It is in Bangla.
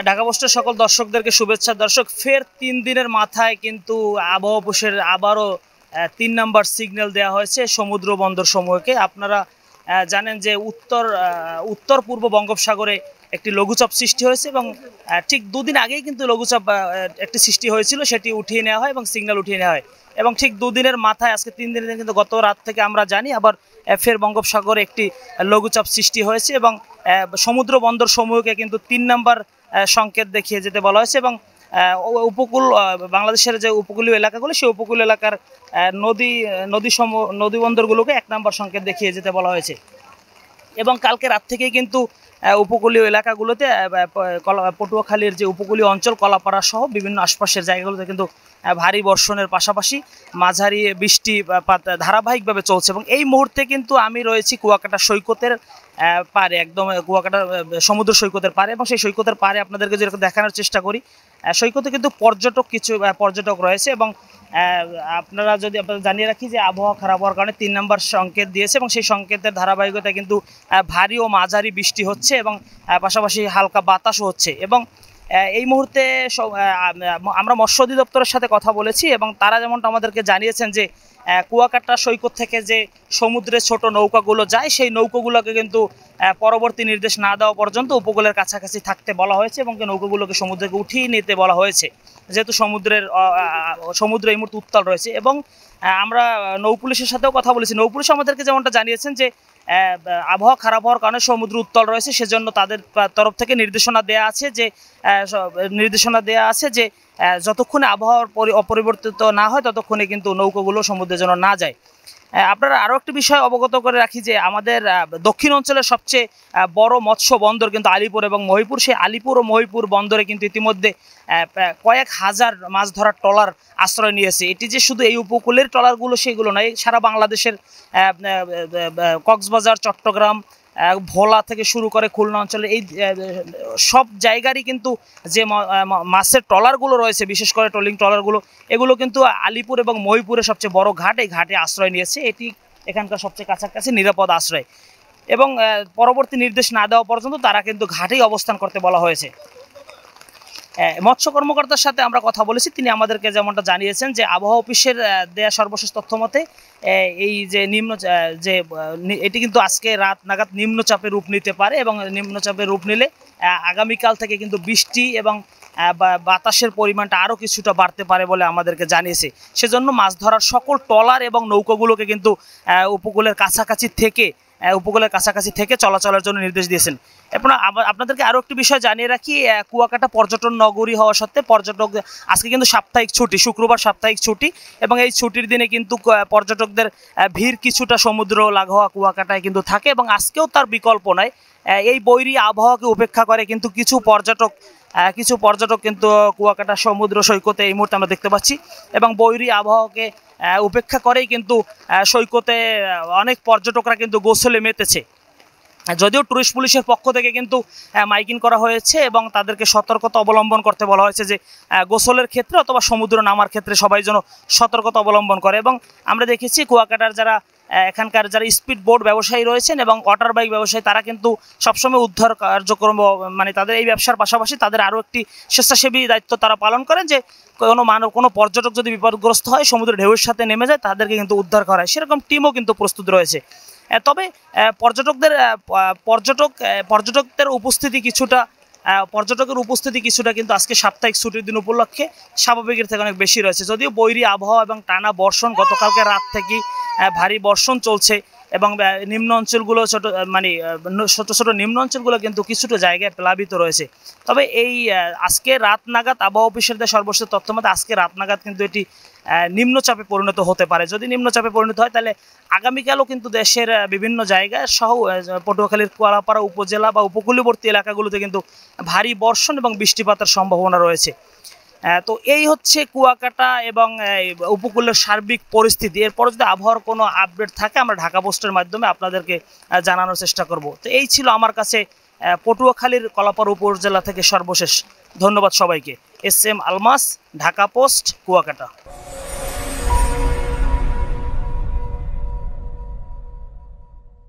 ঢাকা পোস্টের সকল দর্শকদেরকে শুভেচ্ছা। দর্শক, ফের ৩ দিনের মাথায় কিন্তু আবহাওয়া অফিসের আবারও ৩ নাম্বার সিগন্যাল দেওয়া হয়েছে সমুদ্র বন্দর সমূহকে। আপনারা জানেন যে উত্তর পূর্ব বঙ্গোপসাগরে একটি লঘুচাপ সৃষ্টি হয়েছে এবং ঠিক দুদিন আগেই কিন্তু লঘুচাপ একটি সৃষ্টি হয়েছিল, সেটি উঠিয়ে নেওয়া হয় এবং সিগন্যাল উঠিয়ে নেওয়া হয়। এবং ঠিক দুদিনের মাথায় আজকে ৩ দিনের কিন্তু গত রাত থেকে আমরা জানি আবার ফের বঙ্গোপসাগরে একটি লঘুচাপ সৃষ্টি হয়েছে এবং সমুদ্র বন্দর সমূহকে কিন্তু ৩ নাম্বার সংকেত দেখিয়ে যেতে বলা হয়েছে এবং উপকূল বাংলাদেশের যে উপকূলীয় এলাকাগুলো সেই উপকূল এলাকার নদী বন্দরগুলোকে ১ নাম্বার সংকেত দেখিয়ে যেতে বলা হয়েছে। এবং কালকে রাত থেকেই কিন্তু উপকূলীয় এলাকাগুলোতে পটুয়াখালীর যে উপকূলীয় অঞ্চল কলাপাড়া সহ বিভিন্ন আশপাশের জায়গাগুলোতে কিন্তু ভারী বর্ষণের পাশাপাশি মাঝারি বৃষ্টিপাত ধারাবাহিকভাবে চলছে। এবং এই মুহূর্তে কিন্তু আমি রয়েছি কুয়াকাটা সৈকতের পারে, একদম কুয়াকাটা সমুদ্র সৈকতের পারে, এবং সেই সৈকতের পারে আপনাদেরকে যেরকম দেখানোর চেষ্টা করি। সৈকতে কিন্তু কিছু পর্যটক রয়েছে এবং আপনারা জানিয়ে রাখি যে আবহাওয়া খারাপ হওয়ার কারণে ৩ নম্বর সংকেত দিয়েছে এবং সেই সংকেতের ধারাবাহিকতায় কিন্তু ভারী ও মাঝারি বৃষ্টি হচ্ছে এবং পাশাপাশি হালকা বাতাসও হচ্ছে। এবং এই মুহূর্তে আমরা মৎস্য অধিদপ্তরের সাথে কথা বলেছি এবং তারা যেমনটা আমাদেরকে জানিয়েছেন যে কুয়াকাটা সৈকত থেকে যে সমুদ্রে ছোট নৌকাগুলো যায় সেই নৌকাগুলোকে কিন্তু পরবর্তী নির্দেশ না দেওয়া পর্যন্ত উপকূলের কাছাকাছি থাকতে বলা হয়েছে এবং নৌকাগুলোকে সমুদ্রকে উঠিয়ে নিতে বলা হয়েছে, যেহেতু সমুদ্র এই মুহূর্তে উত্তাল রয়েছে। এবং আমরা নৌপুলিশের সাথেও কথা বলেছি। নৌপুলিশ আমাদেরকে যেমনটা জানিয়েছেন যে আবহাওয়া খারাপ হওয়ার কারণে সমুদ্র উত্তাল রয়েছে, সেজন্য তাদের তরফ থেকে নির্দেশনা দেওয়া আছে যে যতক্ষণে আবহাওয়ার অপরিবর্তিত না হয় ততক্ষণে কিন্তু নৌকাগুলো সমুদ্রে যেন না যায়। আপনারা আরও একটি বিষয় অবগত করে রাখি যে আমাদের দক্ষিণ অঞ্চলের সবচেয়ে বড় মৎস্য বন্দর কিন্তু আলিপুর এবং মহিপুর। সেই আলিপুর ও মহিপুর বন্দরে কিন্তু ইতিমধ্যে কয়েক হাজার মাছ ধরার ট্রলার আশ্রয় নিয়েছে। এটি যে শুধু এই উপকূলের ট্রলারগুলো সেগুলো নয়, সারা বাংলাদেশের কক্সবাজার, চট্টগ্রাম, ভোলা থেকে শুরু করে খুলনা অঞ্চলে এই সব জায়গারই কিন্তু যে মাছের ট্রলারগুলো রয়েছে, বিশেষ করে ট্রলিং ট্রলারগুলো, এগুলো কিন্তু আলিপুর এবং মহিপুরের সবচেয়ে বড় ঘাট, এই ঘাটে আশ্রয় নিয়েছে। এটি এখানকার সবচেয়ে কাছাকাছি নিরাপদ আশ্রয় এবং পরবর্তী নির্দেশ না দেওয়া পর্যন্ত তারা কিন্তু ঘাটেই অবস্থান করতে বলা হয়েছে। মৎস্য কর্মকর্তার সাথে আমরা কথা বলেছি, তিনি আমাদেরকে যেমনটা জানিয়েছেন যে আবহাওয়া অফিসের দেয়া সর্বশেষ তথ্য মতে এই যে এটি কিন্তু আজকে রাত নাগাদ নিম্নচাপের রূপ নিতে পারে এবং নিম্নচাপের রূপ নিলে আগামীকাল থেকে কিন্তু বৃষ্টি এবং বাতাসের পরিমাণটা আরও কিছুটা বাড়তে পারে বলে আমাদেরকে জানিয়েছে। সেজন্য মাছ ধরার সকল ট্রলার এবং নৌকাগুলোকে কিন্তু উপকূলের কাছাকাছি থেকে চলাচলের জন্য নির্দেশ দিয়েছেন। এবং আপনাদেরকে আরও একটি বিষয় জানিয়ে রাখি, কুয়াকাটা পর্যটন নগরী হওয়া সত্ত্বে পর্যটক আজকে কিন্তু সাপ্তাহিক ছুটি, শুক্রবার সাপ্তাহিক ছুটি, এবং এই ছুটির দিনে কিন্তু পর্যটকদের ভিড় কিছুটা সমুদ্র লাগোয়া কুয়াকাটায় কিন্তু থাকে এবং আজকেও তার বিকল্প নয়। এই বৈরী আবহাওয়াকে উপেক্ষা করে কিন্তু কিছু পর্যটক কিন্তু কুয়াকাটা সমুদ্র সৈকতে এই মুহূর্তে আমরা দেখতে পাচ্ছি এবং বৈরী আবহাওয়াকে উপেক্ষা করেই কিন্তু সৈকতে অনেক পর্যটকরা কিন্তু গোসলে মেতেছে। যদিও ট্যুরিস্ট পুলিশের পক্ষ থেকে কিন্তু মাইকিং করা হয়েছে এবং তাদেরকে সতর্কতা অবলম্বন করতে বলা হয়েছে যে গোসলের ক্ষেত্রে অথবা সমুদ্র নামার ক্ষেত্রে সবাই যেন সতর্কতা অবলম্বন করে। এবং আমরা দেখেছি কুয়াকাটার এখানকার যারা স্পিড বোট ব্যবসায়ী রয়েছেন এবং ওয়াটার বাইক ব্যবসায়ী, তারা কিন্তু সবসময় উদ্ধার কার্যক্রম, মানে তাদের এই ব্যবসার পাশাপাশি তাদের আরও একটি স্বেচ্ছাসেবী দায়িত্ব তারা পালন করেন যে কোনো পর্যটক যদি বিপদগ্রস্ত হয়, সমুদ্রের ঢেউয়ের সাথে নেমে যায়, তাদেরকে কিন্তু উদ্ধার করা হয়। সেরকম টিমও কিন্তু প্রস্তুত রয়েছে। তবে পর্যটকদের উপস্থিতি কিছুটা কিন্তু আজকে সাপ্তাহিক ছুটির দিন উপলক্ষে স্বাভাবিকের থেকে অনেক বেশি রয়েছে। যদিও বৈরী আবহাওয়া এবং টানা বর্ষণ, গতকালকে রাত থেকেই ভারী বর্ষণ চলছে এবং নিম্ন অঞ্চলগুলো ছোট ছোট নিম্ন অঞ্চলগুলো কিন্তু কিছুটা জায়গায় প্লাবিত রয়েছে। তবে এই আজকে রাত নাগাদ আবহাওয়া অফিসের সর্বশেষ তথ্য মতে আজকে রাত নাগাদ কিন্তু এটি নিম্নচাপে পরিণত হতে পারে। যদি নিম্নচাপে পরিণত হয় তাহলে আগামীকালও কিন্তু দেশের বিভিন্ন জায়গায় সহ পটুয়াখালীর কুয়ালাপাড়া উপজেলা বা উপকূলবর্তী এলাকাগুলোতে কিন্তু ভারী বর্ষণ এবং বৃষ্টিপাতের সম্ভাবনা রয়েছে। তো এই হচ্ছে কুয়াকাটা এবং উপকূলের সার্বিক পরিস্থিতি। এরপর যদি আবহাওয়ার কোনো আপডেট থাকে আমরা ঢাকা পোস্টের মাধ্যমে আপনাদেরকে জানানোর চেষ্টা করব। তো এই ছিল আমার কাছে পটুয়াখালীর কলাপাড়া উপজেলা থেকে সর্বশেষ। ধন্যবাদ সবাইকে। S M Almas, Dhaka Post, Kuakata.